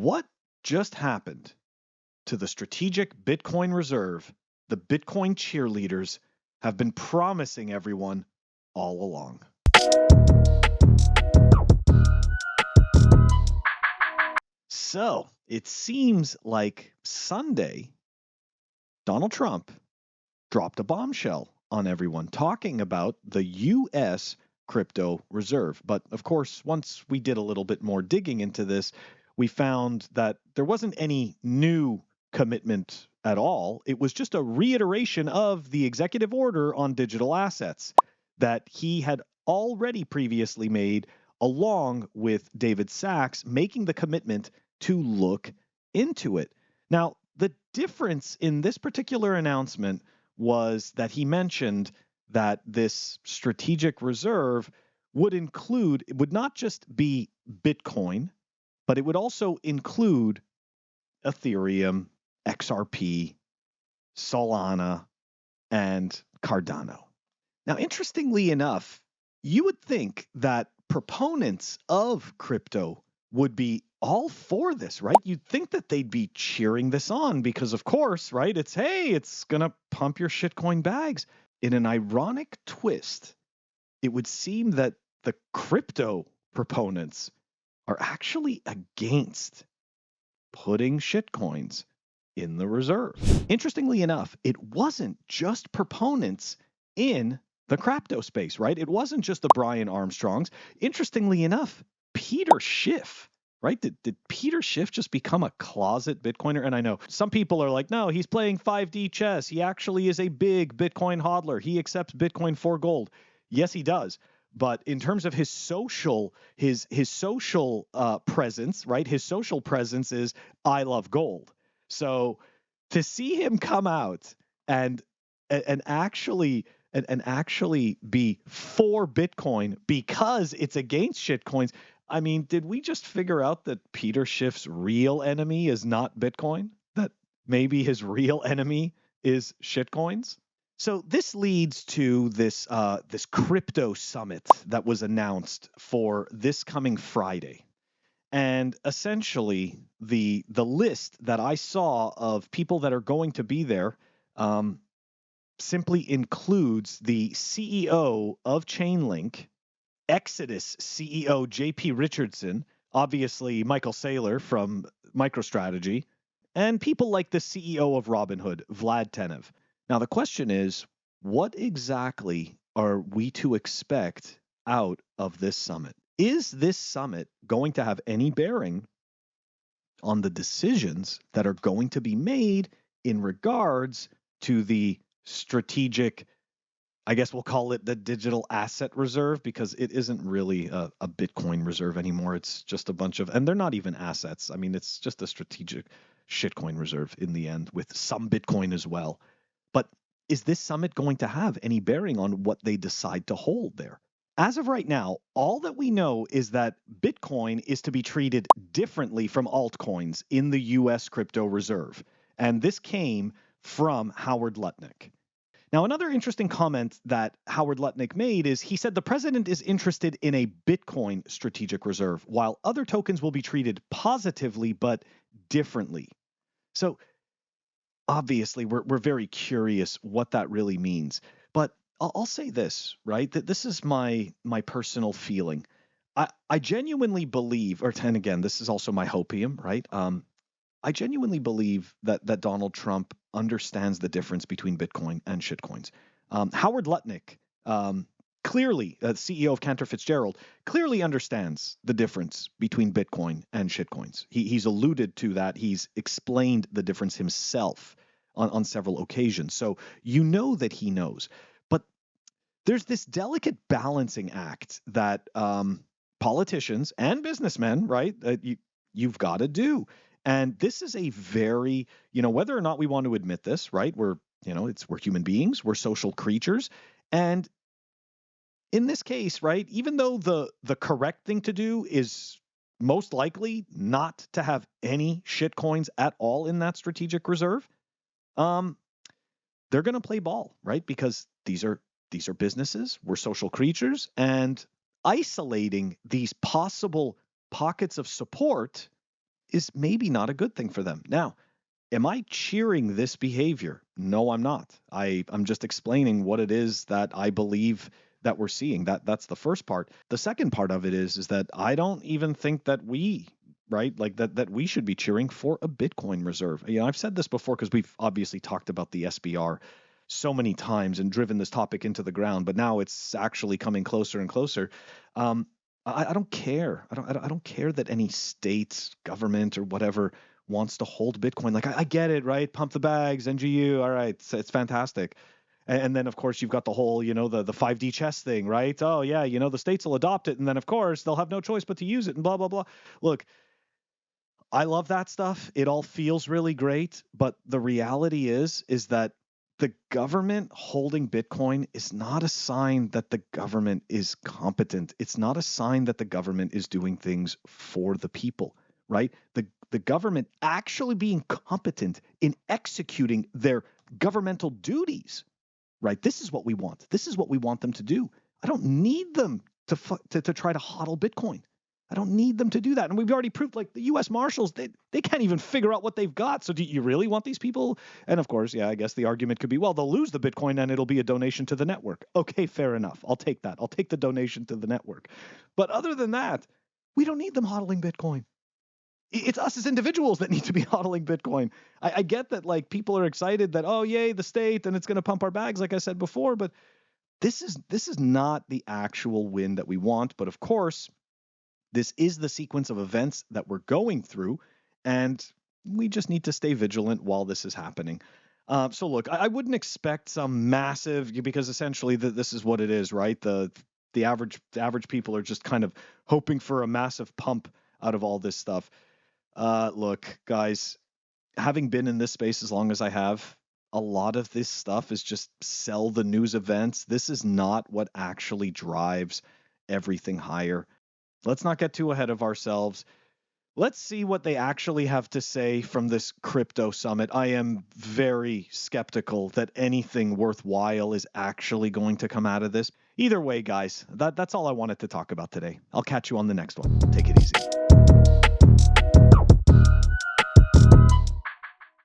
What just happened to the strategic Bitcoin reserve the Bitcoin cheerleaders have been promising everyone all along? So it seems like Sunday, Donald Trump dropped a bombshell on everyone talking about the U.S. crypto reserve. But of course, once we did a little bit more digging into this, we found that there wasn't any new commitment at all. It was just a reiteration of the executive order on digital assets that he had already previously made, along with David Sachs making the commitment to look into it. Now, the difference in this particular announcement was that he mentioned that this strategic reserve would not just be Bitcoin, but it would also include Ethereum, XRP, Solana, and Cardano. Now, interestingly enough, you would think that proponents of crypto would be all for this, right? You'd think that they'd be cheering this on because, of course, right, it's going to pump your shitcoin bags. In an ironic twist, it would seem that the crypto proponents are actually against putting shitcoins in the reserve. Interestingly enough, it wasn't just proponents in the crypto space, right? It wasn't just the Brian Armstrongs. Interestingly enough, Peter Schiff, right? Did Peter Schiff just become a closet Bitcoiner? And I know some people are like, no, he's playing 5D chess. He actually is a big Bitcoin hodler. He accepts Bitcoin for gold. Yes, he does. But in terms of his social presence, right? His social presence is I love gold. So to see him come out and actually be for Bitcoin because it's against shitcoins. I mean, did we just figure out that Peter Schiff's real enemy is not Bitcoin? That maybe his real enemy is shitcoins? So this leads to this crypto summit that was announced for this coming Friday. And essentially, the list that I saw of people that are going to be there simply includes the CEO of Chainlink, Exodus CEO JP Richardson, obviously Michael Saylor from MicroStrategy, and people like the CEO of Robinhood, Vlad Tenev. Now, the question is, what exactly are we to expect out of this summit? Is this summit going to have any bearing on the decisions that are going to be made in regards to the strategic, I guess we'll call it the digital asset reserve, because it isn't really a Bitcoin reserve anymore. It's just a bunch of, and they're not even assets. I mean, it's just a strategic shitcoin reserve in the end with some Bitcoin as well. But is this summit going to have any bearing on what they decide to hold there? As of right now, all that we know is that Bitcoin is to be treated differently from altcoins in the US crypto reserve. And this came from Howard Lutnick. Now, another interesting comment that Howard Lutnick made is he said the president is interested in a Bitcoin strategic reserve, while other tokens will be treated positively but differently. So obviously, we're very curious what that really means. But I'll say this, right? That this is my personal feeling. I genuinely believe, and again, this is also my hopium, right? I genuinely believe that Donald Trump understands the difference between Bitcoin and shitcoins. Howard Lutnick, clearly, CEO of Cantor Fitzgerald, clearly understands the difference between Bitcoin and shitcoins. He's alluded to that. He's explained the difference himself on several occasions. So you know that he knows. But there's this delicate balancing act that politicians and businessmen, right, you've got to do. And this is a very, whether or not we want to admit this, right? We're human beings, we're social creatures. And in this case, right, even though the correct thing to do is most likely not to have any shitcoins at all in that strategic reserve, they're going to play ball, right? Because these are businesses, we're social creatures, and isolating these possible pockets of support is maybe not a good thing for them. Now, am I cheering this behavior? No, I'm not. I'm just explaining what it is that I believe that we're seeing. That's the first part. The second part of it is that I don't even think that we, right, like that we should be cheering for a Bitcoin reserve. You know, I've said this before because we've obviously talked about the SBR so many times and driven this topic into the ground, but now it's actually coming closer and closer. I don't care. I don't care that any state, government, or whatever wants to hold Bitcoin. Like I get it, right? Pump the bags, NGU. All right, it's fantastic. And then of course you've got the whole, the 5D chess thing, right? Oh yeah, the states will adopt it, and then of course they'll have no choice but to use it, and blah blah blah. Look, I love that stuff. It all feels really great, but the reality is that the government holding Bitcoin is not a sign that the government is competent. It's not a sign that the government is doing things for the people, right? The government actually being competent in executing their governmental duties, right? This is what we want. This is what we want them to do. I don't need them to try to hodl Bitcoin. I don't need them to do that. And we've already proved, like, the U.S. Marshals, they can't even figure out what they've got. So do you really want these people? And of course, yeah, I guess the argument could be, well, they'll lose the Bitcoin and it'll be a donation to the network. Okay, fair enough. I'll take that. I'll take the donation to the network. But other than that, we don't need them hodling Bitcoin. It's us as individuals that need to be hodling Bitcoin. I get that, like, people are excited that, oh, yay, the state, and it's going to pump our bags, like I said before. But this is not the actual win that we want. But of course, this is the sequence of events that we're going through, and we just need to stay vigilant while this is happening. So look, I wouldn't expect some massive, because essentially this is what it is, right? The average people are just kind of hoping for a massive pump out of all this stuff. Look, guys, having been in this space as long as I have, a lot of this stuff is just sell the news events. This is not what actually drives everything higher. Let's not get too ahead of ourselves. Let's see what they actually have to say from this crypto summit. I am very skeptical that anything worthwhile is actually going to come out of this. Either way, guys, that's all I wanted to talk about today. I'll catch you on the next one. Take it easy.